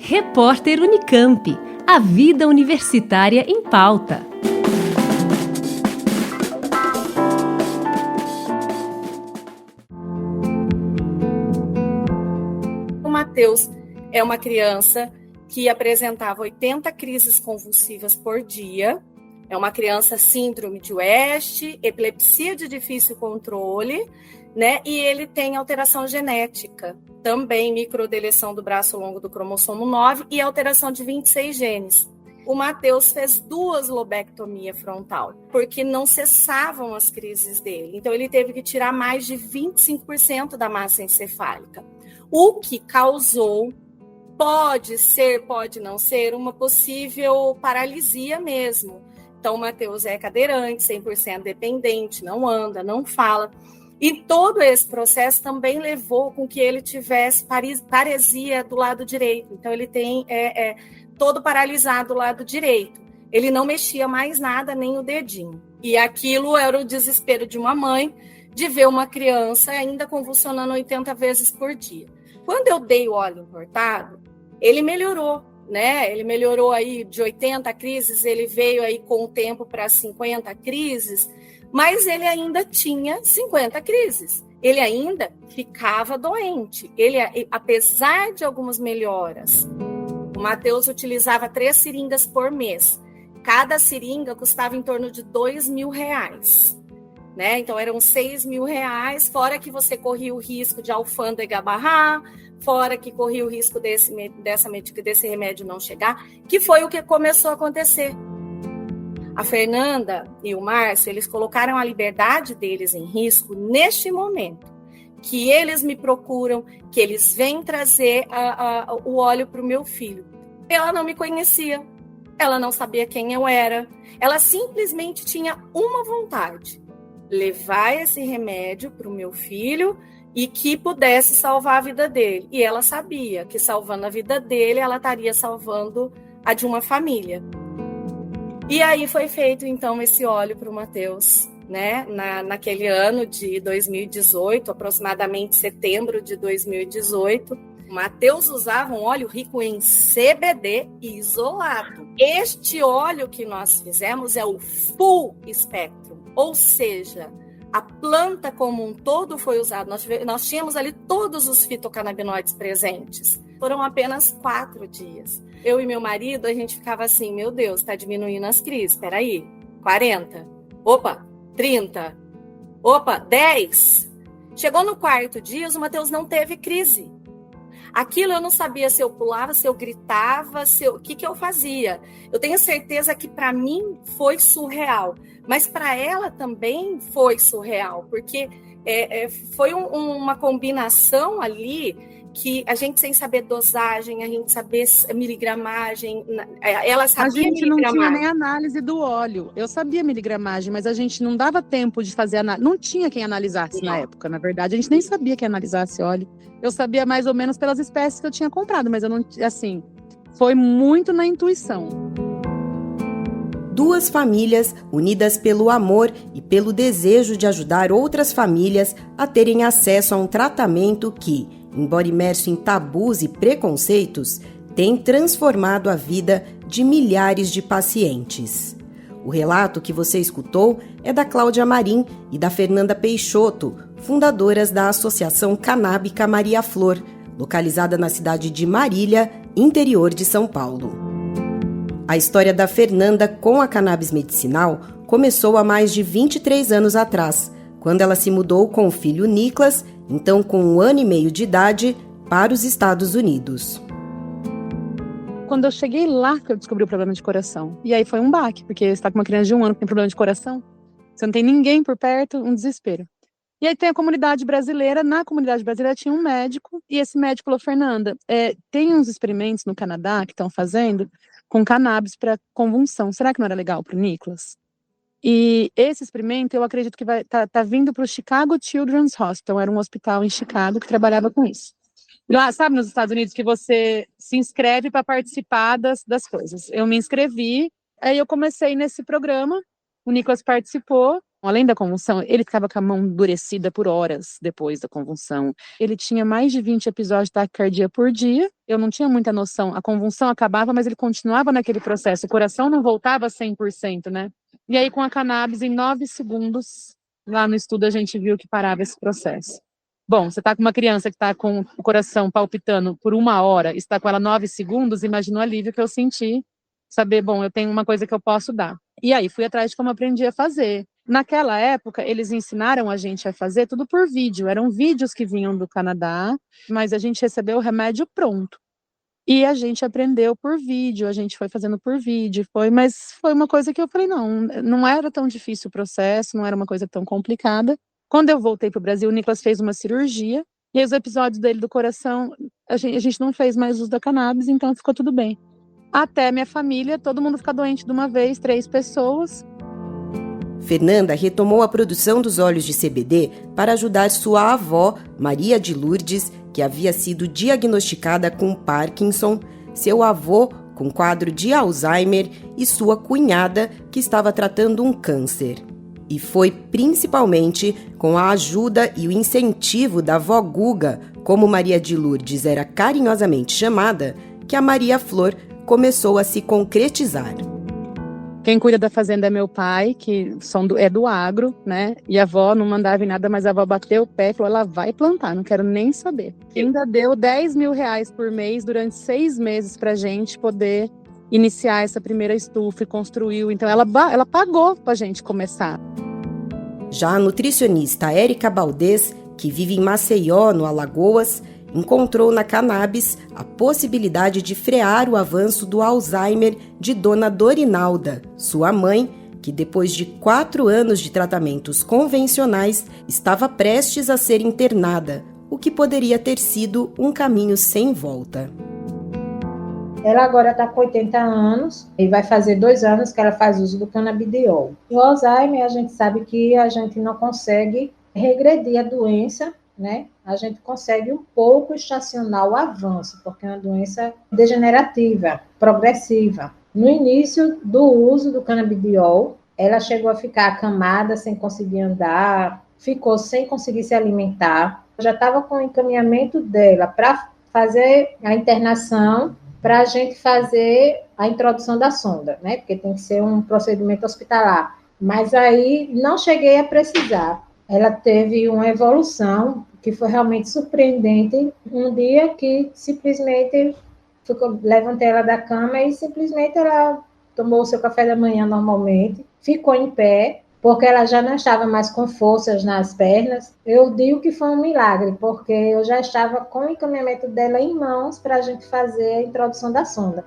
Repórter Unicamp. A vida universitária em pauta. O Matheus é uma criança que apresentava 80 crises convulsivas por dia. É uma criança síndrome de West, epilepsia de difícil controle, né? E ele tem alteração genética, também microdeleção do braço longo do cromossomo 9 e alteração de 26 genes. O Matheus fez 2 lobectomias frontal, porque não cessavam as crises dele. Então, ele teve que tirar mais de 25% da massa encefálica, o que causou, pode ser, pode não ser, uma possível paralisia mesmo. Então, o Matheus é cadeirante, 100% dependente, não anda, não fala. E todo esse processo também levou com que ele tivesse paresia do lado direito. Então, ele tem todo paralisado do lado direito. Ele não mexia mais nada, nem o dedinho. E aquilo era o desespero de uma mãe de ver uma criança ainda convulsionando 80 vezes por dia. Quando eu dei o óleo importado, ele melhorou, né? Ele melhorou aí de 80 crises, ele veio aí com o tempo para 50 crises, mas ele ainda tinha 50 crises. Ele ainda ficava doente. Ele, apesar de algumas melhoras, o Matheus utilizava 3 seringas por mês. Cada seringa custava em torno de R$2.000, né? Então, eram R$6.000, fora que você corria o risco de a alfândega barrar, fora que corria o risco desse remédio não chegar, que foi o que começou a acontecer. A Fernanda e o Márcio, eles colocaram a liberdade deles em risco neste momento, que eles me procuram, que eles vêm trazer o óleo para o meu filho. Ela não me conhecia, ela não sabia quem eu era, ela simplesmente tinha uma vontade: levar esse remédio para o meu filho e que pudesse salvar a vida dele. E ela sabia que salvando a vida dele, ela estaria salvando a de uma família. E aí foi feito, então, esse óleo para o Matheus, né? Naquele ano de 2018, aproximadamente setembro de 2018, o Matheus usava um óleo rico em CBD isolado. Este óleo que nós fizemos é o Full Spectrum, ou seja, a planta como um todo foi usada. Nós tínhamos ali todos os fitocannabinoides presentes. Foram apenas 4 dias. Eu e meu marido, a gente ficava assim: meu Deus, está diminuindo as crises. Espera aí, 40. Opa, 30. Opa, 10. Chegou no 4º dia, o Matheus não teve crise. Aquilo eu não sabia se eu pulava, se eu gritava, o que eu fazia. Eu tenho certeza que para mim foi surreal, mas para ela também foi surreal, porque foi uma combinação ali que a gente, sem saber dosagem, a gente saber miligramagem, ela sabia miligramagem. A gente não tinha nem análise do óleo. Eu sabia miligramagem, mas a gente não dava tempo de fazer análise. Não tinha quem analisasse na época, na verdade. A gente nem sabia quem analisasse óleo. Eu sabia mais ou menos pelas espécies que eu tinha comprado, mas eu não, assim, foi muito na intuição. 2 famílias unidas pelo amor e pelo desejo de ajudar outras famílias a terem acesso a um tratamento que, embora imerso em tabus e preconceitos, tem transformado a vida de milhares de pacientes. O relato que você escutou é da Cláudia Marim e da Fernanda Peixoto, fundadoras da Associação Canábica Maria Flor, localizada na cidade de Marília, interior de São Paulo. A história da Fernanda com a cannabis medicinal começou há mais de 23 anos atrás, quando ela se mudou com o filho Niklas, então com 1 ano e meio de idade, para os Estados Unidos. Quando eu cheguei lá, que eu descobri o problema de coração. E aí foi um baque, porque você está com uma criança de 1 ano que tem problema de coração, você não tem ninguém por perto, um desespero. E aí tem a comunidade brasileira, na comunidade brasileira tinha um médico, e esse médico falou: Fernanda, tem uns experimentos no Canadá que estão fazendo com cannabis para convulsão, será que não era legal para o Niklas? E esse experimento, eu acredito que tá vindo para o Chicago Children's Hospital, era um hospital em Chicago que trabalhava com isso. Lá, sabe, nos Estados Unidos, que você se inscreve para participar das coisas. Eu me inscrevi, aí eu comecei nesse programa, o Niklas participou, Além da convulsão, ele ficava com a mão endurecida por horas depois da convulsão. Ele tinha mais de 20 episódios de taquicardia por dia. Eu não tinha muita noção. A convulsão acabava, mas ele continuava naquele processo. O coração não voltava 100%, né? E aí, com a cannabis, em 9 segundos, lá no estudo a gente viu que parava esse processo. Bom, você está com uma criança que está com o coração palpitando por 1 hora, e está com ela 9 segundos, imagina o alívio que eu senti. Saber, bom, eu tenho uma coisa que eu posso dar. E aí, fui atrás de como aprendi a fazer. Naquela época, eles ensinaram a gente a fazer tudo por vídeo. Eram vídeos que vinham do Canadá, mas a gente recebeu o remédio pronto. E a gente aprendeu por vídeo, a gente foi fazendo por vídeo, mas foi uma coisa que eu falei, não era tão difícil o processo, não era uma coisa tão complicada. Quando eu voltei para o Brasil, o Nicolas fez uma cirurgia, e aí os episódios dele do coração, a gente não fez mais uso da cannabis, então ficou tudo bem. Até minha família, todo mundo ficar doente de uma vez, 3 pessoas. Fernanda retomou a produção dos óleos de CBD para ajudar sua avó, Maria de Lourdes, que havia sido diagnosticada com Parkinson, seu avô com quadro de Alzheimer e sua cunhada, que estava tratando um câncer. E foi principalmente com a ajuda e o incentivo da avó Guga, como Maria de Lourdes era carinhosamente chamada, que a Maria Flor começou a se concretizar. Quem cuida da fazenda é meu pai, que é do agro, né? E a avó não mandava em nada, mas a avó bateu o pé e falou, ela vai plantar, não quero nem saber. E ainda deu 10 mil reais por mês durante 6 meses pra gente poder iniciar essa primeira estufa e construiu. Então ela pagou pra gente começar. Já a nutricionista Érica Baldez, que vive em Maceió, no Alagoas, encontrou na cannabis a possibilidade de frear o avanço do Alzheimer de Dona Dorinalda, sua mãe, que depois de 4 anos de tratamentos convencionais estava prestes a ser internada, o que poderia ter sido um caminho sem volta. Ela agora está com 80 anos e vai fazer 2 anos que ela faz uso do canabidiol. O Alzheimer, a gente sabe que a gente não consegue regredir a doença, né? A gente consegue um pouco estacionar o avanço, porque é uma doença degenerativa, progressiva. No início do uso do canabidiol, ela chegou a ficar acamada, sem conseguir andar, ficou sem conseguir se alimentar. Já estava com o encaminhamento dela para fazer a internação, para a gente fazer a introdução da sonda, né? Porque tem que ser um procedimento hospitalar. Mas aí não cheguei a precisar. Ela teve uma evolução que foi realmente surpreendente. Um dia que simplesmente levantei ela da cama e simplesmente ela tomou o seu café da manhã normalmente, ficou em pé, porque ela já não estava mais com forças nas pernas. Eu digo que foi um milagre, porque eu já estava com o encaminhamento dela em mãos para a gente fazer a introdução da sonda.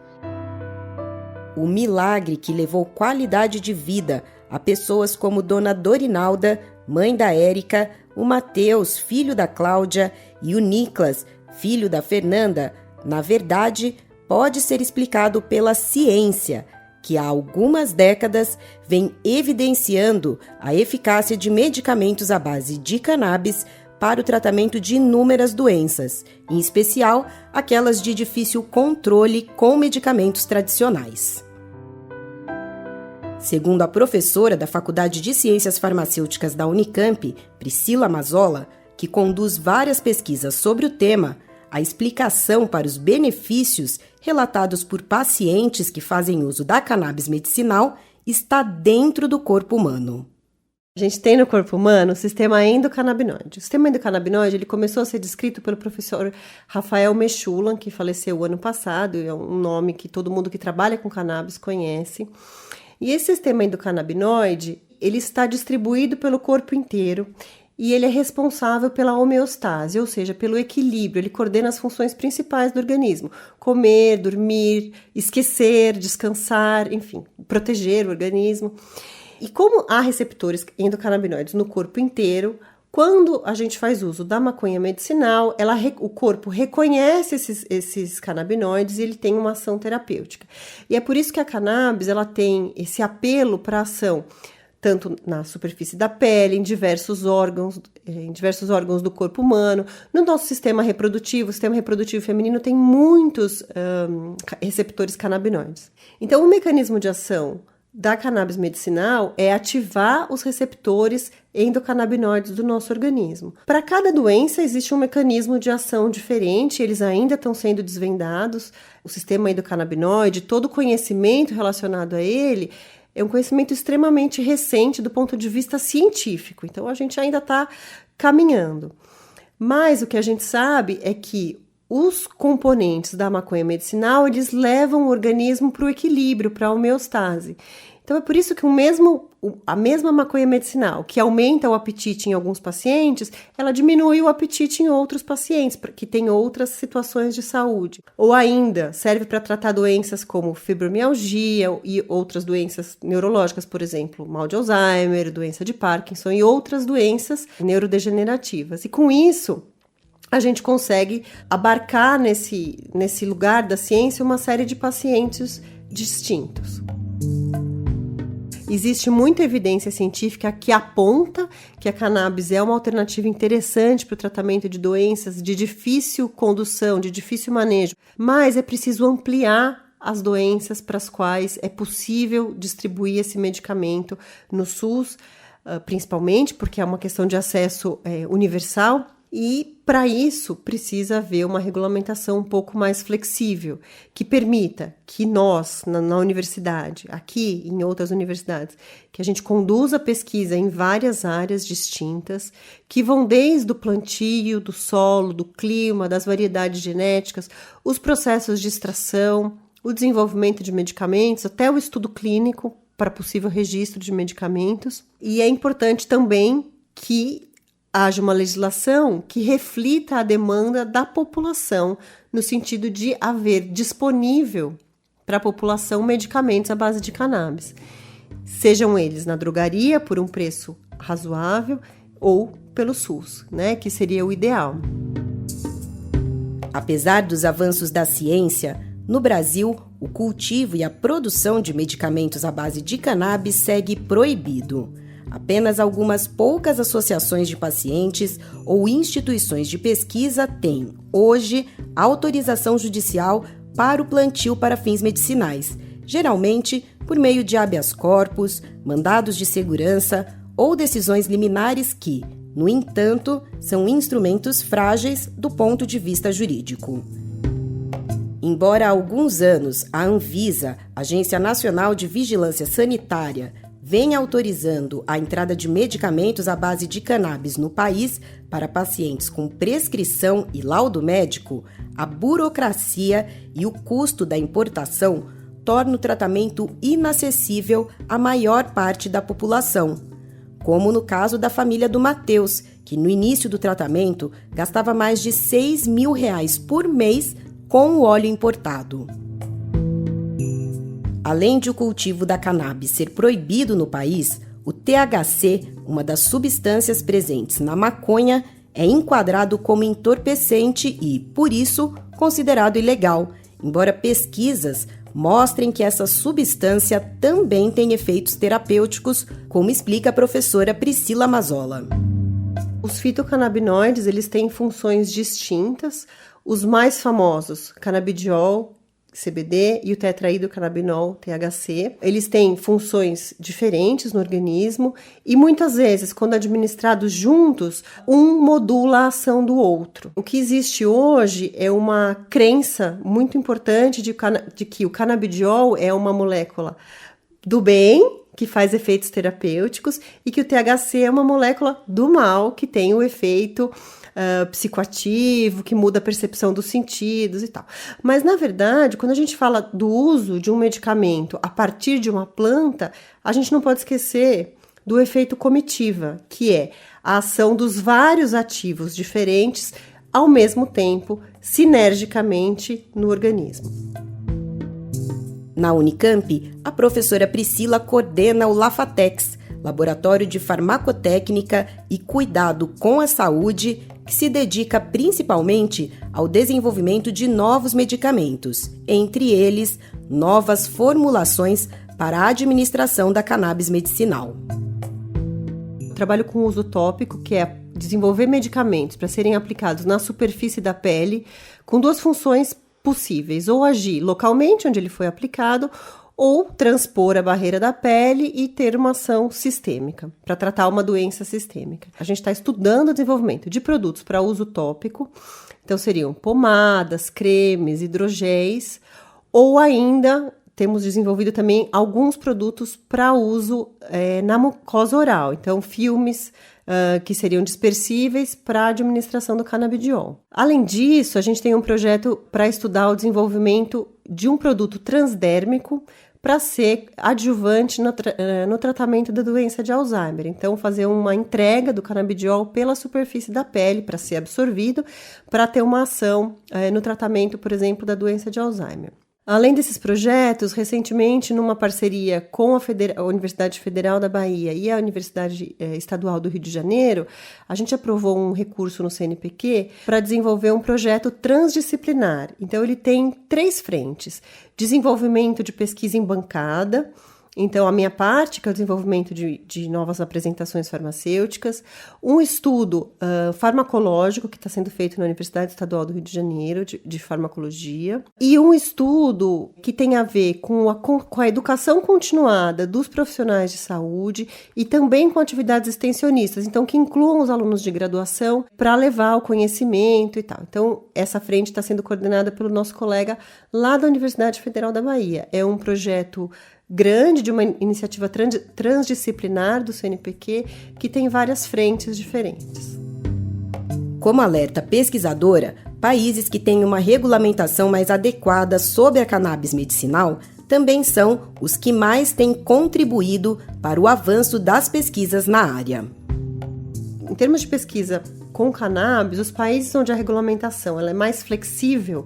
O milagre que levou qualidade de vida a pessoas como Dona Dorinalda, mãe da Érica, o Matheus, filho da Cláudia, e o Nicolas, filho da Fernanda, na verdade, pode ser explicado pela ciência, que há algumas décadas vem evidenciando a eficácia de medicamentos à base de cannabis para o tratamento de inúmeras doenças, em especial aquelas de difícil controle com medicamentos tradicionais. Segundo a professora da Faculdade de Ciências Farmacêuticas da Unicamp, Priscila Mazzola, que conduz várias pesquisas sobre o tema, a explicação para os benefícios relatados por pacientes que fazem uso da cannabis medicinal está dentro do corpo humano. A gente tem no corpo humano o sistema endocannabinoide. O sistema endocannabinoide ele começou a ser descrito pelo professor Rafael Mechulan, que faleceu o ano passado, é um nome que todo mundo que trabalha com cannabis conhece. E esse sistema endocannabinoide, ele está distribuído pelo corpo inteiro e ele é responsável pela homeostase, ou seja, pelo equilíbrio. Ele coordena as funções principais do organismo: comer, dormir, esquecer, descansar, enfim, proteger o organismo. E como há receptores endocannabinoides no corpo inteiro, quando a gente faz uso da maconha medicinal, o corpo reconhece esses canabinoides e ele tem uma ação terapêutica. E é por isso que a cannabis ela tem esse apelo para ação, tanto na superfície da pele, em diversos órgãos do corpo humano. No nosso sistema reprodutivo, o sistema reprodutivo feminino tem muitos receptores canabinoides. Então, o mecanismo de ação da cannabis medicinal é ativar os receptores endocannabinoides do nosso organismo. Para cada doença existe um mecanismo de ação diferente, eles ainda estão sendo desvendados. O sistema endocannabinoide, todo o conhecimento relacionado a ele, é um conhecimento extremamente recente do ponto de vista científico, então a gente ainda está caminhando. Mas o que a gente sabe é que os componentes da maconha medicinal, eles levam o organismo para o equilíbrio, para a homeostase. Então é por isso que a mesma maconha medicinal, que aumenta o apetite em alguns pacientes, ela diminui o apetite em outros pacientes, que têm outras situações de saúde. Ou ainda, serve para tratar doenças como fibromialgia e outras doenças neurológicas, por exemplo, mal de Alzheimer, doença de Parkinson e outras doenças neurodegenerativas. E com isso, a gente consegue abarcar nesse lugar da ciência uma série de pacientes distintos. Existe muita evidência científica que aponta que a cannabis é uma alternativa interessante para o tratamento de doenças de difícil condução, de difícil manejo, mas é preciso ampliar as doenças para as quais é possível distribuir esse medicamento no SUS, principalmente porque é uma questão de acesso universal. E, para isso, precisa haver uma regulamentação um pouco mais flexível, que permita que nós, na universidade, aqui e em outras universidades, que a gente conduza pesquisa em várias áreas distintas, que vão desde o plantio, do solo, do clima, das variedades genéticas, os processos de extração, o desenvolvimento de medicamentos, até o estudo clínico para possível registro de medicamentos. E é importante também que haja uma legislação que reflita a demanda da população, no sentido de haver disponível para a população medicamentos à base de cannabis. Sejam eles na drogaria, por um preço razoável, ou pelo SUS, né, que seria o ideal. Apesar dos avanços da ciência, no Brasil, o cultivo e a produção de medicamentos à base de cannabis segue proibido. Apenas algumas poucas associações de pacientes ou instituições de pesquisa têm, hoje, autorização judicial para o plantio para fins medicinais, geralmente por meio de habeas corpus, mandados de segurança ou decisões liminares que, no entanto, são instrumentos frágeis do ponto de vista jurídico. Embora há alguns anos a Anvisa, Agência Nacional de Vigilância Sanitária, vem autorizando a entrada de medicamentos à base de cannabis no país para pacientes com prescrição e laudo médico, a burocracia e o custo da importação tornam o tratamento inacessível à maior parte da população, como no caso da família do Matheus, que no início do tratamento gastava mais de R$6.000 por mês com o óleo importado. Além de o cultivo da cannabis ser proibido no país, o THC, uma das substâncias presentes na maconha, é enquadrado como entorpecente e, por isso, considerado ilegal, embora pesquisas mostrem que essa substância também tem efeitos terapêuticos, como explica a professora Priscila Mazzola. Os fitocannabinoides, eles têm funções distintas. Os mais famosos, canabidiol, CBD e o tetraidrocannabinol, THC, eles têm funções diferentes no organismo e muitas vezes, quando administrados juntos, um modula a ação do outro. O que existe hoje é uma crença muito importante de que o canabidiol é uma molécula do bem, que faz efeitos terapêuticos, e que o THC é uma molécula do mal, que tem o efeito psicoativo, que muda a percepção dos sentidos e tal. Mas, na verdade, quando a gente fala do uso de um medicamento a partir de uma planta, a gente não pode esquecer do efeito comitiva, que é a ação dos vários ativos diferentes ao mesmo tempo, sinergicamente, no organismo. Na Unicamp, a professora Priscila coordena o Lafatex, Laboratório de Farmacotécnica e Cuidado com a Saúde, que se dedica principalmente ao desenvolvimento de novos medicamentos, entre eles, novas formulações para a administração da cannabis medicinal. Eu trabalho com uso tópico, que é desenvolver medicamentos para serem aplicados na superfície da pele, com duas funções possíveis, ou agir localmente onde ele foi aplicado, ou transpor a barreira da pele e ter uma ação sistêmica, para tratar uma doença sistêmica. A gente está estudando o desenvolvimento de produtos para uso tópico, então seriam pomadas, cremes, hidrogéis, ou ainda temos desenvolvido também alguns produtos para uso na mucosa oral, então filmes que seriam dispersíveis para a administração do canabidiol. Além disso, a gente tem um projeto para estudar o desenvolvimento de um produto transdérmico para ser adjuvante no tratamento da doença de Alzheimer. Então, fazer uma entrega do canabidiol pela superfície da pele para ser absorvido, para ter uma ação no tratamento, por exemplo, da doença de Alzheimer. Além desses projetos, recentemente, numa parceria com a Universidade Federal da Bahia e a Universidade Estadual do Rio de Janeiro, a gente aprovou um recurso no CNPq para desenvolver um projeto transdisciplinar. Então, ele tem 3 frentes: desenvolvimento de pesquisa em bancada. Então, a minha parte, que é o desenvolvimento de novas apresentações farmacêuticas, um estudo farmacológico que está sendo feito na Universidade Estadual do Rio de Janeiro, de farmacologia, e um estudo que tem a ver com a educação continuada dos profissionais de saúde e também com atividades extensionistas, então que incluam os alunos de graduação para levar o conhecimento e tal. Então, essa frente está sendo coordenada pelo nosso colega lá da Universidade Federal da Bahia. É um projeto grande, de uma iniciativa transdisciplinar do CNPq, que tem várias frentes diferentes. Como alerta pesquisadora, países que têm uma regulamentação mais adequada sobre a cannabis medicinal também são os que mais têm contribuído para o avanço das pesquisas na área. Em termos de pesquisa com cannabis, os países onde a regulamentação ela é mais flexível,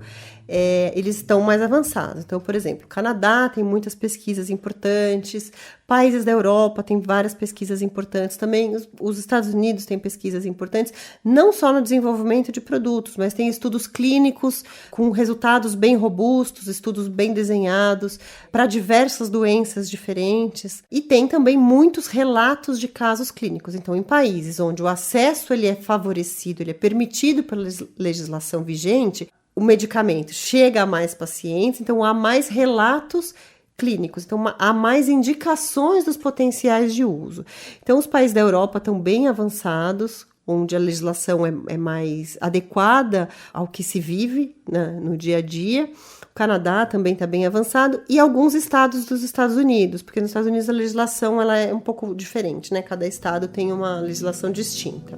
eles estão mais avançados. Então, por exemplo, o Canadá tem muitas pesquisas importantes, países da Europa têm várias pesquisas importantes também, os Estados Unidos têm pesquisas importantes, não só no desenvolvimento de produtos, mas tem estudos clínicos com resultados bem robustos, estudos bem desenhados para diversas doenças diferentes, e tem também muitos relatos de casos clínicos. Então, em países onde o acesso ele é favorecido, ele é permitido pela legislação vigente, o medicamento chega a mais pacientes, então há mais relatos clínicos, então há mais indicações dos potenciais de uso. Então os países da Europa estão bem avançados, onde a legislação é mais adequada ao que se vive, né, no dia a dia. O Canadá também está bem avançado e alguns estados dos Estados Unidos, porque nos Estados Unidos a legislação ela é um pouco diferente, né? Cada estado tem uma legislação distinta.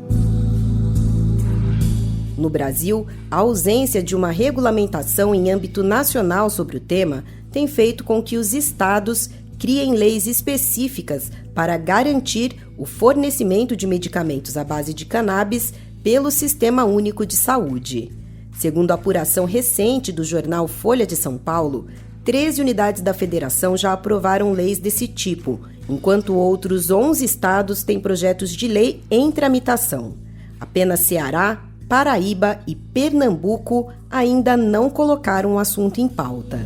No Brasil, a ausência de uma regulamentação em âmbito nacional sobre o tema tem feito com que os estados criem leis específicas para garantir o fornecimento de medicamentos à base de cannabis pelo Sistema Único de Saúde. Segundo a apuração recente do jornal Folha de São Paulo, 13 unidades da federação já aprovaram leis desse tipo, enquanto outros 11 estados têm projetos de lei em tramitação. Apenas Ceará, Paraíba e Pernambuco ainda não colocaram o assunto em pauta.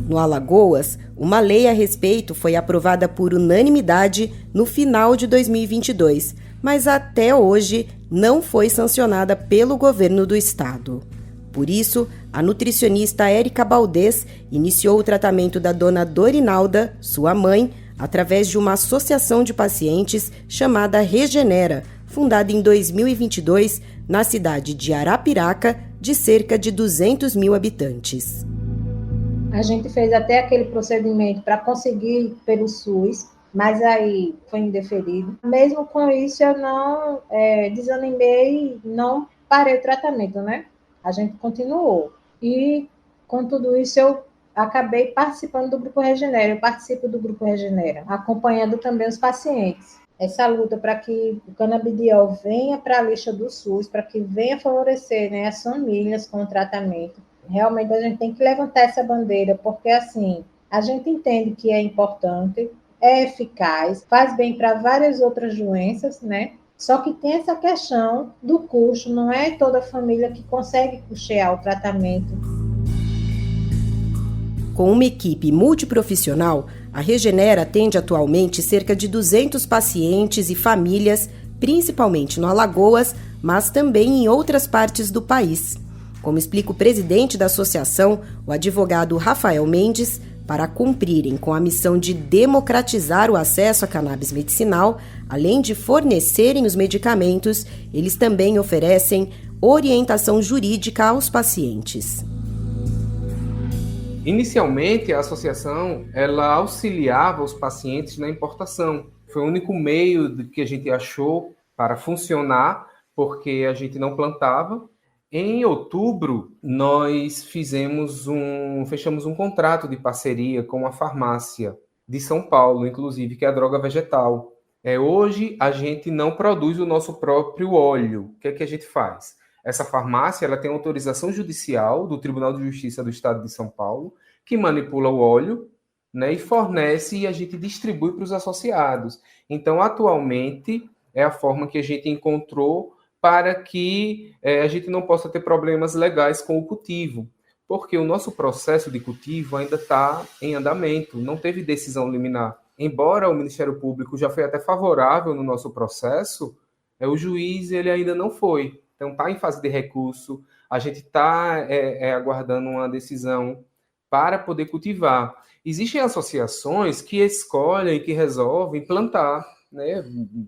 No Alagoas, uma lei a respeito foi aprovada por unanimidade no final de 2022, mas até hoje não foi sancionada pelo governo do estado. Por isso, a nutricionista Érica Baldez iniciou o tratamento da dona Dorinalda, sua mãe, através de uma associação de pacientes chamada Regenera, fundada em 2022 na cidade de Arapiraca, de cerca de 200 mil habitantes. A gente fez até aquele procedimento para conseguir pelo SUS, mas aí foi indeferido. Mesmo com isso, eu não desanimei, não parei o tratamento, né? A gente continuou. E com tudo isso, eu acabei participando do Grupo Regenera. Eu participo do Grupo Regenera, acompanhando também os pacientes. Essa luta para que o canabidiol venha para a lista do SUS, para que venha favorecer, né, as famílias com o tratamento. Realmente a gente tem que levantar essa bandeira, porque assim, a gente entende que é importante, é eficaz, faz bem para várias outras doenças, né? Só que tem essa questão do custo, não é toda família que consegue custear o tratamento. Com uma equipe multiprofissional, a Regenera atende atualmente cerca de 200 pacientes e famílias, principalmente no Alagoas, mas também em outras partes do país. Como explica o presidente da associação, o advogado Rafael Mendes, Para cumprirem com a missão de democratizar o acesso à cannabis medicinal, além de fornecerem os medicamentos, eles também oferecem orientação jurídica aos pacientes. Inicialmente, a associação ela auxiliava os pacientes na importação. Foi o único meio que a gente achou para funcionar, porque a gente não plantava. Em outubro, nós fechamos um contrato de parceria com uma farmácia de São Paulo, inclusive, que é a Droga Vegetal. Hoje, a gente não produz o nosso próprio óleo. O que é que a gente faz? Essa farmácia ela tem autorização judicial do Tribunal de Justiça do Estado de São Paulo, que manipula o óleo, né, e fornece e a gente distribui para os associados. Então, atualmente, é a forma que a gente encontrou para que a gente não possa ter problemas legais com o cultivo, porque o nosso processo de cultivo ainda está em andamento, não teve decisão liminar. Embora o Ministério Público já foi até favorável no nosso processo, o juiz ele ainda não foi. Então, está em fase de recurso, a gente está aguardando uma decisão para poder cultivar. Existem associações que escolhem, que resolvem plantar, né?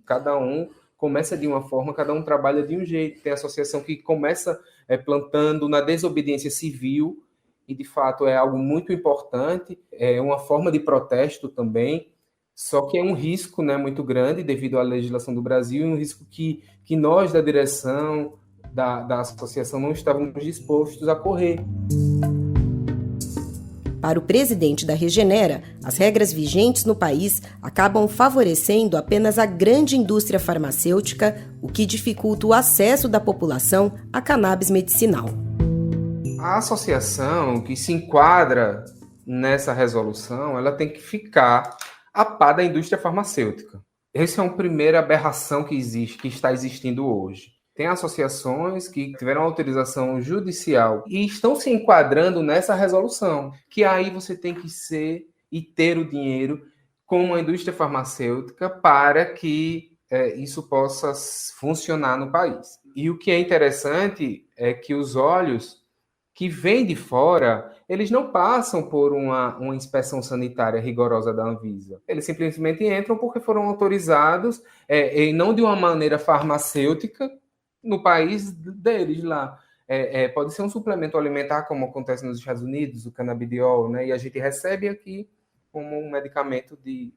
Cada um começa de uma forma, cada um trabalha de um jeito. Tem associação que começa plantando na desobediência civil, e de fato é algo muito importante, é uma forma de protesto também, só que é um risco, né, muito grande devido à legislação do Brasil, um risco que nós da direção da associação não estávamos dispostos a correr. Para o presidente da Regenera, as regras vigentes no país acabam favorecendo apenas a grande indústria farmacêutica, o que dificulta o acesso da população à cannabis medicinal. A associação que se enquadra nessa resolução, ela tem que ficar a par da indústria farmacêutica. Essa é uma primeira aberração que está existindo hoje. Tem associações que tiveram autorização judicial e estão se enquadrando nessa resolução, que aí você tem que ser e ter o dinheiro com a indústria farmacêutica para que isso possa funcionar no país. E o que é interessante é que os óleos que vêm de fora, eles não passam por uma inspeção sanitária rigorosa da Anvisa. Eles simplesmente entram porque foram autorizados e não de uma maneira farmacêutica, no país deles lá. Pode ser um suplemento alimentar, como acontece nos Estados Unidos, o canabidiol, né? E a gente recebe aqui como um medicamento de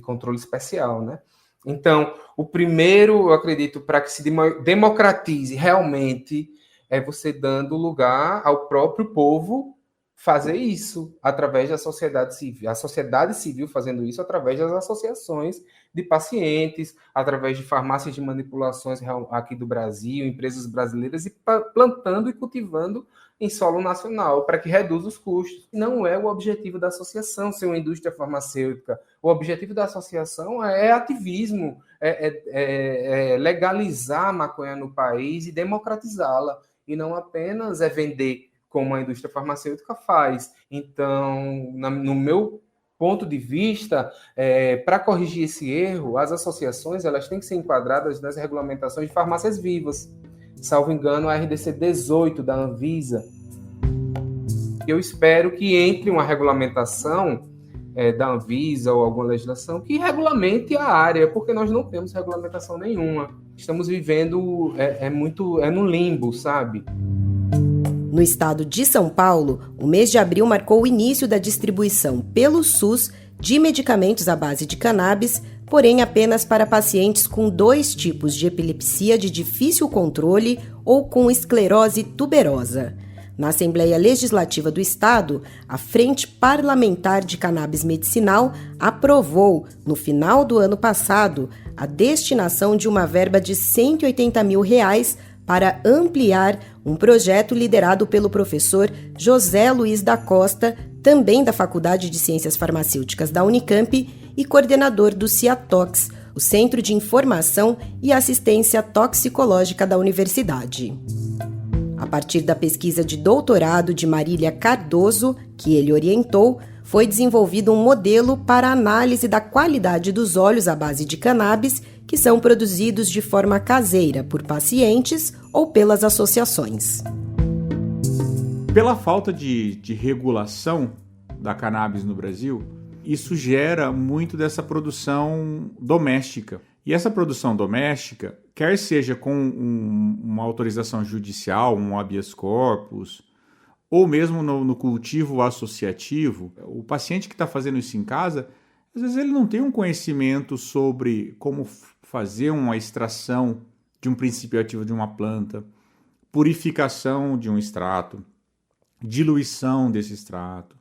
controle especial, né? Então, o primeiro, eu acredito, para que se democratize realmente, é você dando lugar ao próprio povo fazer isso através da sociedade civil. A sociedade civil fazendo isso através das associações de pacientes, através de farmácias de manipulações aqui do Brasil, empresas brasileiras, e plantando e cultivando em solo nacional, para que reduza os custos. Não é o objetivo da associação ser uma indústria farmacêutica. O objetivo da associação é ativismo, legalizar a maconha no país e democratizá-la, e não apenas vender como a indústria farmacêutica faz. Então, no meu ponto de vista, para corrigir esse erro, as associações elas têm que ser enquadradas nas regulamentações de farmácias vivas. Salvo engano, a RDC 18 da Anvisa. Eu espero que entre uma regulamentação da Anvisa ou alguma legislação que regulamente a área, porque nós não temos regulamentação nenhuma. Estamos vivendo no limbo, sabe? No estado de São Paulo, o mês de abril marcou o início da distribuição pelo SUS de medicamentos à base de cannabis, porém apenas para pacientes com 2 tipos de epilepsia de difícil controle ou com esclerose tuberosa. Na Assembleia Legislativa do Estado, a Frente Parlamentar de Cannabis Medicinal aprovou, no final do ano passado, a destinação de uma verba de R$180 mil para ampliar um projeto liderado pelo professor José Luiz da Costa, também da Faculdade de Ciências Farmacêuticas da Unicamp e coordenador do CIATOX, o Centro de Informação e Assistência Toxicológica da Universidade. A partir da pesquisa de doutorado de Marília Cardoso, que ele orientou, foi desenvolvido um modelo para análise da qualidade dos óleos à base de cannabis que são produzidos de forma caseira por pacientes ou pelas associações. Pela falta de regulação da cannabis no Brasil, isso gera muito dessa produção doméstica. E essa produção doméstica, quer seja com uma autorização judicial, um habeas corpus, ou mesmo no cultivo associativo, o paciente que está fazendo isso em casa, às vezes ele não tem um conhecimento sobre como fazer uma extração de um princípio ativo de uma planta, purificação de um extrato, diluição desse extrato,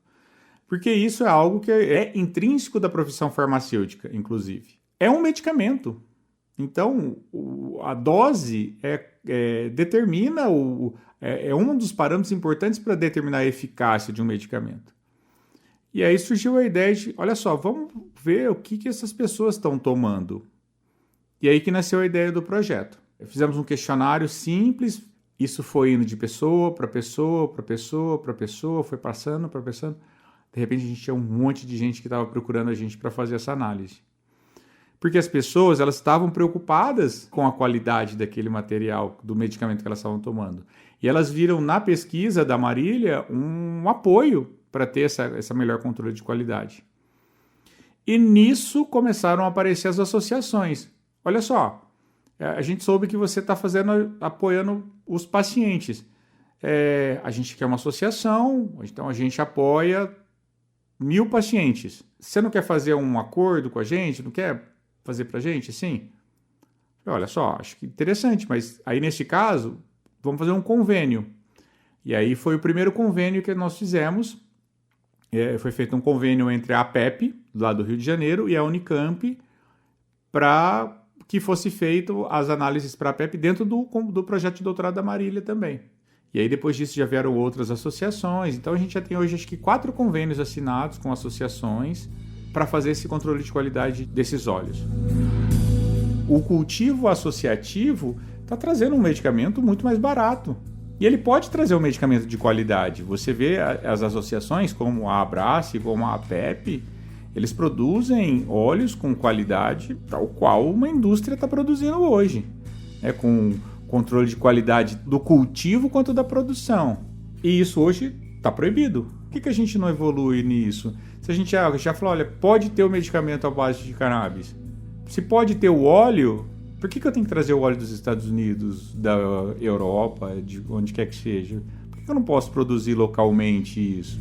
porque isso é algo que é intrínseco da profissão farmacêutica, inclusive. É um medicamento. Então, a dose determina, é um dos parâmetros importantes para determinar a eficácia de um medicamento. E aí surgiu a ideia de, olha só, vamos ver o que essas pessoas estão tomando. E aí que nasceu a ideia do projeto. Fizemos um questionário simples, isso foi indo de pessoa para pessoa, para pessoa, para pessoa, foi passando, para passando. De repente a gente tinha um monte de gente que estava procurando a gente para fazer essa análise. Porque as pessoas, elas estavam preocupadas com a qualidade daquele material, do medicamento que elas estavam tomando. E elas viram na pesquisa da Marília um apoio para ter essa melhor controle de qualidade. E nisso começaram a aparecer as associações. Olha só, a gente soube que você está apoiando os pacientes. A gente quer uma associação, então a gente apoia 1.000 pacientes. Você não quer fazer um acordo com a gente? Não quer fazer para a gente? Sim. Olha só, acho que interessante, mas aí nesse caso, vamos fazer um convênio. E aí foi o primeiro convênio que nós fizemos. Foi feito um convênio entre a APEP, lá do Rio de Janeiro, e a Unicamp, para que fosse feito as análises para a APEP dentro do projeto de doutorado da Marília também. E aí depois disso já vieram outras associações. Então a gente já tem hoje acho que 4 convênios assinados com associações para fazer esse controle de qualidade desses óleos. O cultivo associativo está trazendo um medicamento muito mais barato. E ele pode trazer um medicamento de qualidade. Você vê as associações como a Abrace, como a APEP, eles produzem óleos com qualidade tal qual uma indústria está produzindo hoje, com controle de qualidade do cultivo quanto da produção. E isso hoje está proibido. Por que a gente não evolui nisso? Se a gente já falou, olha, pode ter o medicamento à base de cannabis. Se pode ter o óleo, por que eu tenho que trazer o óleo dos Estados Unidos, da Europa, de onde quer que seja? Por que eu não posso produzir localmente isso?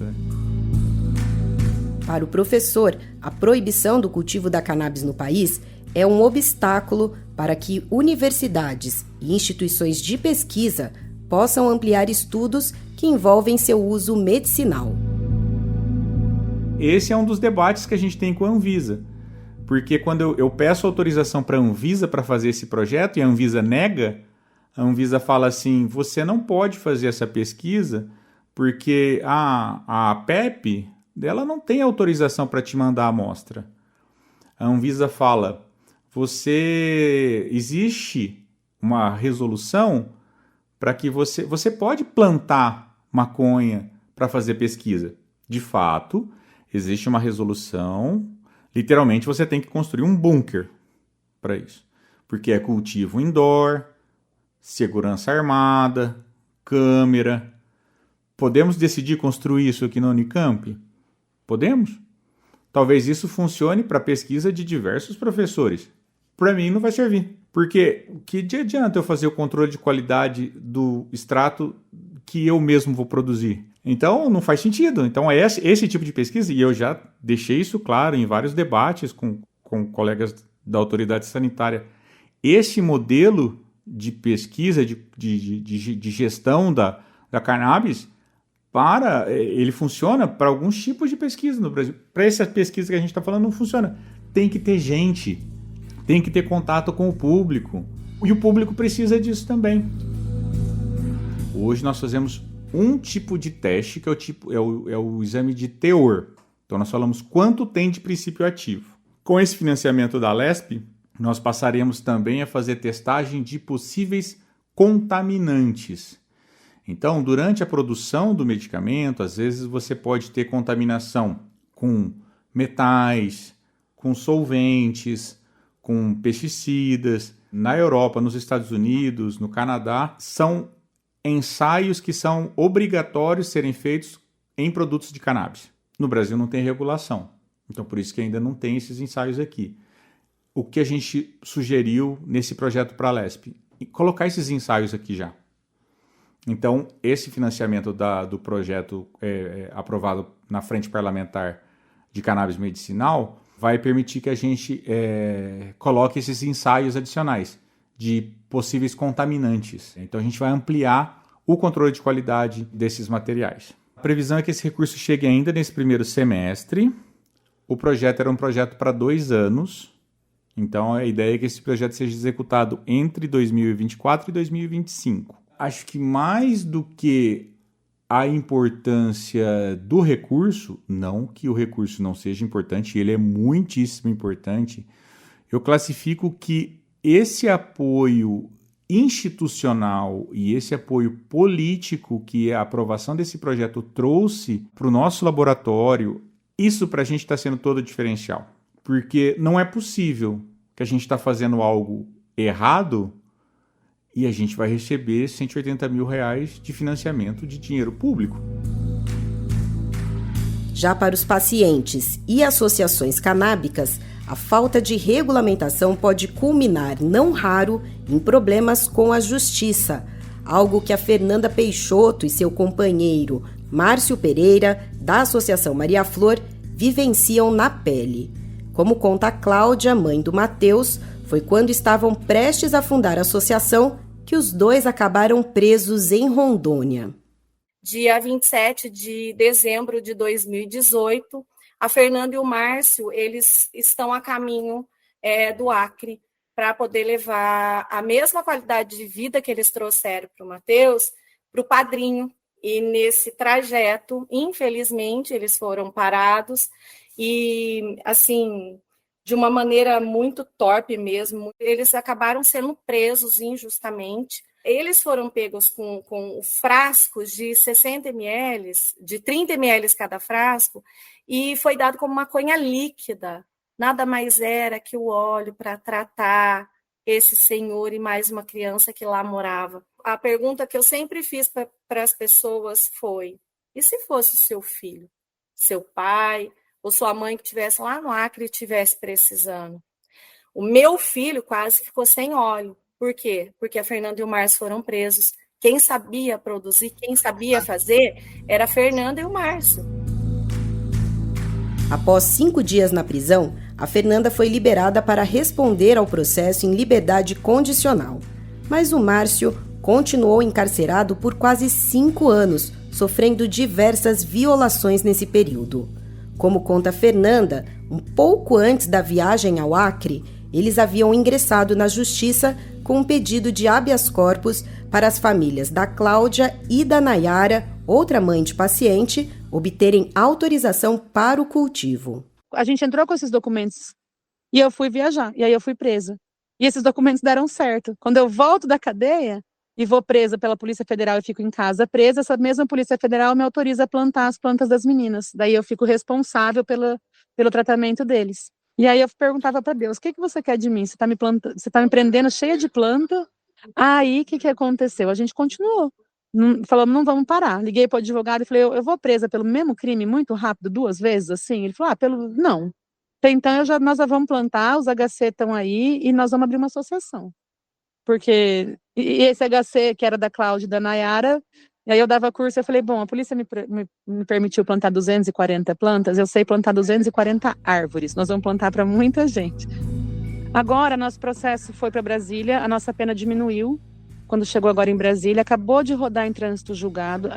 Para o professor, a proibição do cultivo da cannabis no país é um obstáculo para que universidades e instituições de pesquisa possam ampliar estudos que envolvem seu uso medicinal. Esse é um dos debates que a gente tem com a Anvisa, porque quando eu peço autorização para a Anvisa para fazer esse projeto e a Anvisa nega, a Anvisa fala assim, você não pode fazer essa pesquisa porque a APEP dela não tem autorização para te mandar a amostra. A Anvisa fala, existe uma resolução para que você pode plantar maconha para fazer pesquisa. De fato, existe uma resolução, literalmente você tem que construir um bunker para isso, porque é cultivo indoor, segurança armada, câmera. Podemos decidir construir isso aqui na Unicamp? Podemos? Talvez isso funcione para pesquisa de diversos professores. Para mim não vai servir, porque que adianta eu fazer o controle de qualidade do extrato que eu mesmo vou produzir? Então não faz sentido. Então é esse tipo de pesquisa, e eu já deixei isso claro em vários debates com colegas da autoridade sanitária. Esse modelo de pesquisa, de gestão da cannabis, ele funciona para alguns tipos de pesquisa no Brasil. Para essa pesquisa que a gente está falando, não funciona. Tem que ter gente, tem que ter contato com o público. E o público precisa disso também. Hoje nós fazemos um tipo de teste, que é o exame de teor. Então nós falamos quanto tem de princípio ativo. Com esse financiamento da Lesp, nós passaremos também a fazer testagem de possíveis contaminantes. Então, durante a produção do medicamento, às vezes você pode ter contaminação com metais, com solventes, com pesticidas. Na Europa, nos Estados Unidos, no Canadá, são ensaios que são obrigatórios serem feitos em produtos de cannabis. No Brasil não tem regulação, então por isso que ainda não tem esses ensaios aqui. O que a gente sugeriu nesse projeto para a Lesp? Colocar esses ensaios aqui já. Então, esse financiamento do projeto aprovado na Frente Parlamentar de Cannabis Medicinal vai permitir que a gente coloque esses ensaios adicionais de possíveis contaminantes. Então, a gente vai ampliar o controle de qualidade desses materiais. A previsão é que esse recurso chegue ainda nesse primeiro semestre. O projeto era um projeto para 2 anos. Então, a ideia é que esse projeto seja executado entre 2024 e 2025. Acho que mais do que a importância do recurso, não que o recurso não seja importante, ele é muitíssimo importante, eu classifico que esse apoio institucional e esse apoio político que a aprovação desse projeto trouxe para o nosso laboratório, isso para a gente está sendo todo diferencial. Porque não é possível que a gente está fazendo algo errado e a gente vai receber R$180 mil de financiamento de dinheiro público. Já para os pacientes e associações canábicas, a falta de regulamentação pode culminar, não raro, em problemas com a justiça, algo que a Fernanda Peixoto e seu companheiro Márcio Pereira, da Associação Maria Flor, vivenciam na pele. Como conta a Cláudia, mãe do Matheus, foi quando estavam prestes a fundar a associação que os dois acabaram presos em Rondônia. Dia 27 de dezembro de 2018, a Fernanda e o Márcio, eles estão a caminho do Acre para poder levar a mesma qualidade de vida que eles trouxeram para o Matheus, para o padrinho. E nesse trajeto, infelizmente, eles foram parados e, assim, de uma maneira muito torpe mesmo, eles acabaram sendo presos injustamente. Eles foram pegos com frascos de 60 ml, de 30 ml cada frasco, e foi dado como maconha líquida. Nada mais era que o óleo para tratar esse senhor e mais uma criança que lá morava. A pergunta que eu sempre fiz para as pessoas foi: e se fosse seu filho, seu pai ou sua mãe que estivesse lá no Acre e estivesse precisando? O meu filho quase ficou sem óleo. Por quê? Porque a Fernanda e o Márcio foram presos. Quem sabia produzir, quem sabia fazer, era a Fernanda e o Márcio. Após 5 dias na prisão, a Fernanda foi liberada para responder ao processo em liberdade condicional. Mas o Márcio continuou encarcerado por quase 5 anos, sofrendo diversas violações nesse período. Como conta a Fernanda, um pouco antes da viagem ao Acre, eles haviam ingressado na justiça com um pedido de habeas corpus para as famílias da Cláudia e da Nayara, outra mãe de paciente, obterem autorização para o cultivo. A gente entrou com esses documentos e eu fui viajar, e aí eu fui presa. E esses documentos deram certo. Quando eu volto da cadeia e vou presa pela Polícia Federal e fico em casa presa, essa mesma Polícia Federal me autoriza a plantar as plantas das meninas. Daí eu fico responsável pelo tratamento deles. E aí eu perguntava para Deus: o que você quer de mim? Você tá me prendendo cheia de planta? Aí o que aconteceu? A gente continuou. Falamos, não vamos parar. Liguei para o advogado e falei: eu vou presa pelo mesmo crime muito rápido, 2 vezes assim? Ele falou: não. Então nós já vamos plantar, os HC estão aí e nós vamos abrir uma associação. Porque esse HC, que era da Cláudia e da Nayara, e aí eu dava curso, eu falei: bom, a polícia me permitiu plantar 240 plantas, eu sei plantar 240 árvores, nós vamos plantar para muita gente. Agora, nosso processo foi para Brasília, a nossa pena diminuiu, quando chegou agora em Brasília, acabou de rodar em trânsito julgado,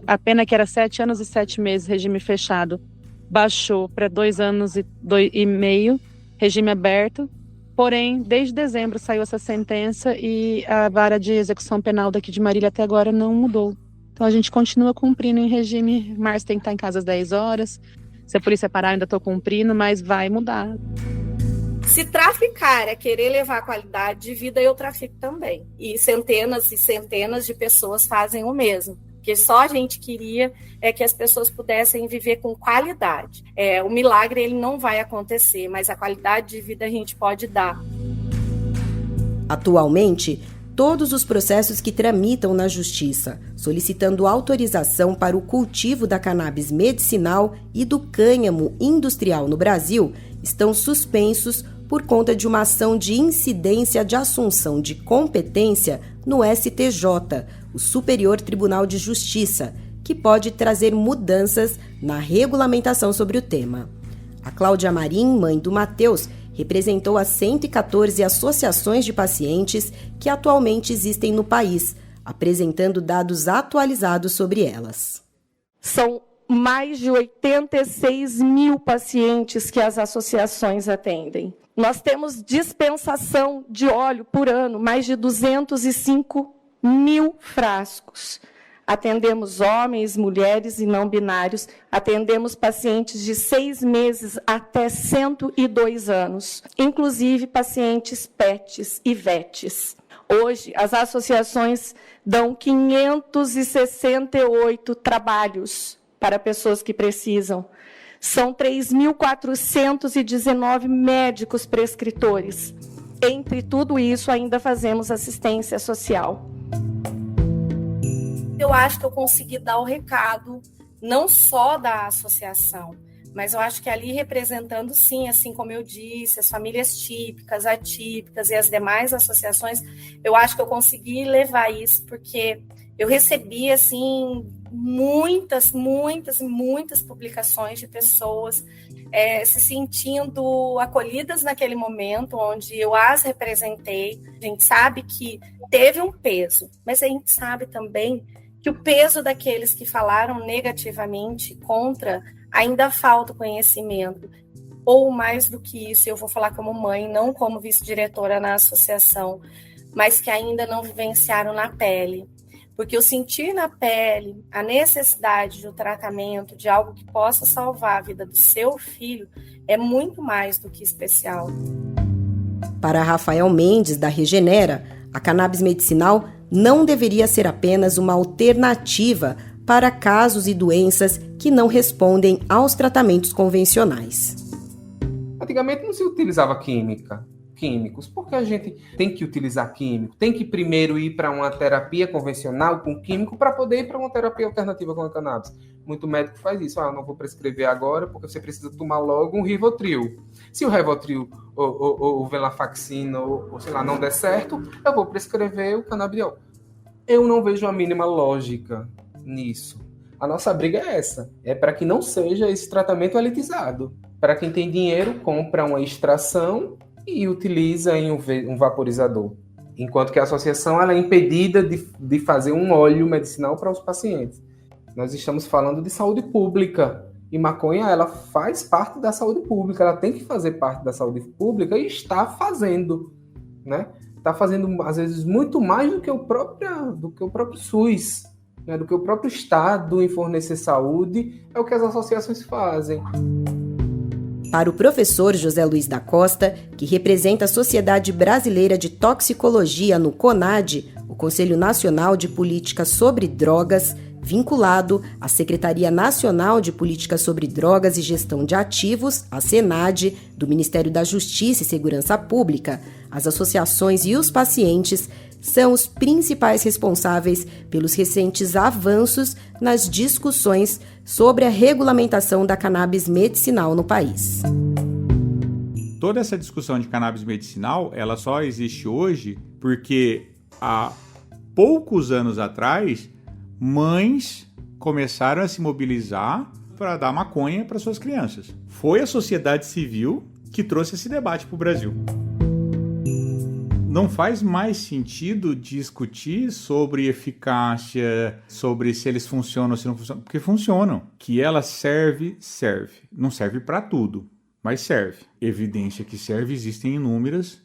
a pena que era 7 anos e 7 meses, regime fechado, baixou para 2 anos e meio, regime aberto. Porém, desde dezembro saiu essa sentença e a vara de execução penal daqui de Marília até agora não mudou. Então a gente continua cumprindo em regime. Márcio tem que estar em casa às 10 horas. Se a polícia parar, eu ainda estou cumprindo, mas vai mudar. Se traficar é querer levar qualidade de vida, eu trafico também. E centenas de pessoas fazem o mesmo. Porque só a gente queria que as pessoas pudessem viver com qualidade. O milagre ele não vai acontecer, mas a qualidade de vida a gente pode dar. Atualmente, todos os processos que tramitam na Justiça, solicitando autorização para o cultivo da cannabis medicinal e do cânhamo industrial no Brasil, estão suspensos por conta de uma ação de incidência de assunção de competência no STJ, o Superior Tribunal de Justiça, que pode trazer mudanças na regulamentação sobre o tema. A Cláudia Marim, mãe do Matheus, representou as 114 associações de pacientes que atualmente existem no país, apresentando dados atualizados sobre elas. São mais de 86 mil pacientes que as associações atendem. Nós temos dispensação de óleo por ano, mais de 205 mil frascos. Atendemos homens, mulheres e não binários. Atendemos pacientes de 6 meses até 102 anos, inclusive pacientes PETs e VETs. Hoje, as associações dão 568 trabalhos para pessoas que precisam. São 3.419 médicos prescritores. Entre tudo isso, ainda fazemos assistência social. Eu acho que eu consegui dar o recado, não só da associação, mas eu acho que ali representando, sim, assim como eu disse, as famílias típicas, atípicas e as demais associações, eu acho que eu consegui levar isso, porque eu recebi, assim, muitas publicações de pessoas se sentindo acolhidas naquele momento onde eu as representei. A gente sabe que teve um peso, mas a gente sabe também que o peso daqueles que falaram negativamente contra ainda falta conhecimento. Ou mais do que isso, eu vou falar como mãe, não como vice-diretora na associação, mas que ainda não vivenciaram na pele. Porque eu sentir na pele a necessidade do tratamento, de algo que possa salvar a vida do seu filho, é muito mais do que especial. Para Rafael Mendes, da Regenera, a cannabis medicinal não deveria ser apenas uma alternativa para casos e doenças que não respondem aos tratamentos convencionais. Antigamente não se utilizava químicos, porque a gente tem que utilizar químico, tem que primeiro ir para uma terapia convencional com químico para poder ir para uma terapia alternativa com a cannabis. Muito médico faz isso, eu não vou prescrever agora porque você precisa tomar logo um Rivotril. Se o Rivotril ou o Venlafaxina ou sei lá, não der certo, eu vou prescrever o canabidiol. Eu não vejo a mínima lógica nisso. A nossa briga é essa, é para que não seja esse tratamento elitizado. Para quem tem dinheiro, compra uma extração e utiliza em um vaporizador. Enquanto que a associação ela é impedida de fazer um óleo medicinal para os pacientes. Nós estamos falando de saúde pública. E maconha, ela faz parte da saúde pública. Ela tem que fazer parte da saúde pública e está fazendo, né? Está fazendo, às vezes, muito mais do que o próprio SUS, né? Do que o próprio Estado em fornecer saúde. É o que as associações fazem. Para o professor José Luiz da Costa, que representa a Sociedade Brasileira de Toxicologia no CONAD, o Conselho Nacional de Política sobre Drogas, vinculado à Secretaria Nacional de Política sobre Drogas e Gestão de Ativos, a SENAD, do Ministério da Justiça e Segurança Pública, as associações e os pacientes são os principais responsáveis pelos recentes avanços nas discussões sobre a regulamentação da cannabis medicinal no país. Toda essa discussão de cannabis medicinal, ela só existe hoje porque há poucos anos atrás, mães começaram a se mobilizar para dar maconha para suas crianças. Foi a sociedade civil que trouxe esse debate para o Brasil. Não faz mais sentido discutir sobre eficácia, sobre se eles funcionam ou se não funcionam, porque funcionam. Que ela serve. Não serve para tudo, mas serve. Evidência que serve existem inúmeras.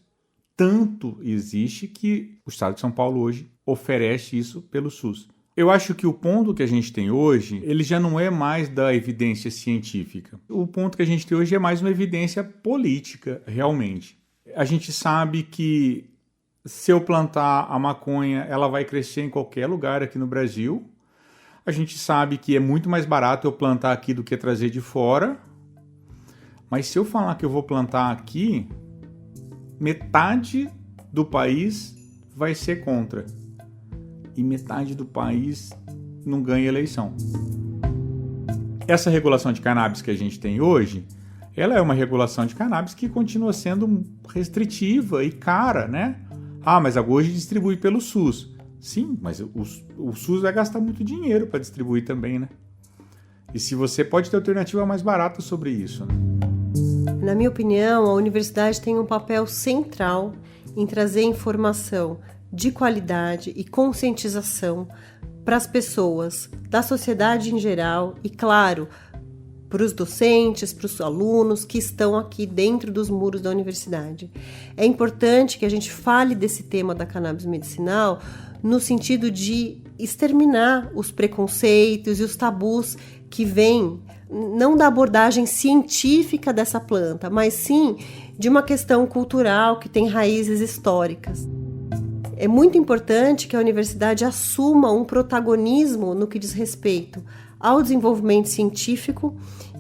Tanto existe que o Estado de São Paulo hoje oferece isso pelo SUS. Eu acho que o ponto que a gente tem hoje, ele já não é mais da evidência científica. O ponto que a gente tem hoje é mais uma evidência política, realmente. A gente sabe que se eu plantar a maconha, ela vai crescer em qualquer lugar aqui no Brasil. A gente sabe que é muito mais barato eu plantar aqui do que trazer de fora. Mas se eu falar que eu vou plantar aqui, metade do país vai ser contra. E metade do país não ganha eleição. Essa regulação de cannabis que a gente tem hoje, ela é uma regulação de cannabis que continua sendo restritiva e cara, né? Ah, mas hoje distribui pelo SUS. Sim, mas o SUS vai gastar muito dinheiro para distribuir também, né? E se você pode ter alternativa mais barata sobre isso, né? Na minha opinião, a universidade tem um papel central em trazer informação de qualidade e conscientização para as pessoas, da sociedade em geral e, claro, para os docentes, para os alunos que estão aqui dentro dos muros da universidade. É importante que a gente fale desse tema da cannabis medicinal no sentido de exterminar os preconceitos e os tabus que vêm não da abordagem científica dessa planta, mas sim de uma questão cultural que tem raízes históricas. É muito importante que a universidade assuma um protagonismo no que diz respeito ao desenvolvimento científico,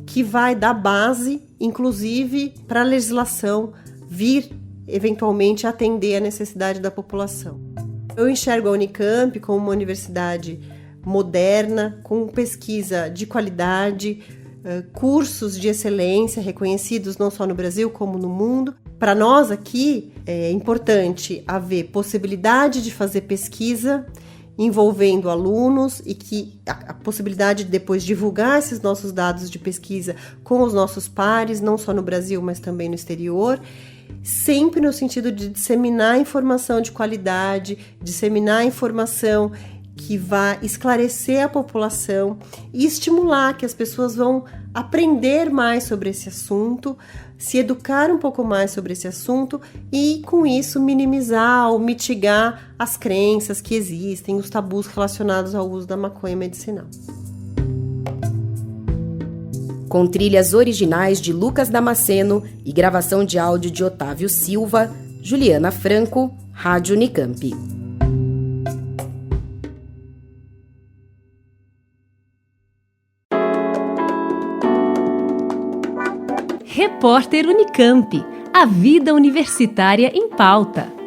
que vai dar base, inclusive, para a legislação vir, eventualmente, atender a necessidade da população. Eu enxergo a Unicamp como uma universidade moderna, com pesquisa de qualidade, cursos de excelência reconhecidos não só no Brasil como no mundo. Para nós aqui é importante haver possibilidade de fazer pesquisa envolvendo alunos e que a possibilidade de depois divulgar esses nossos dados de pesquisa com os nossos pares, não só no Brasil, mas também no exterior, sempre no sentido de disseminar informação de qualidade, disseminar informação que vai esclarecer a população e estimular que as pessoas vão aprender mais sobre esse assunto, se educar um pouco mais sobre esse assunto e, com isso, minimizar ou mitigar as crenças que existem, os tabus relacionados ao uso da maconha medicinal. Com trilhas originais de Lucas Damasceno e gravação de áudio de Otávio Silva, Juliana Franco, Rádio Unicamp. Repórter Unicamp. A vida universitária em pauta.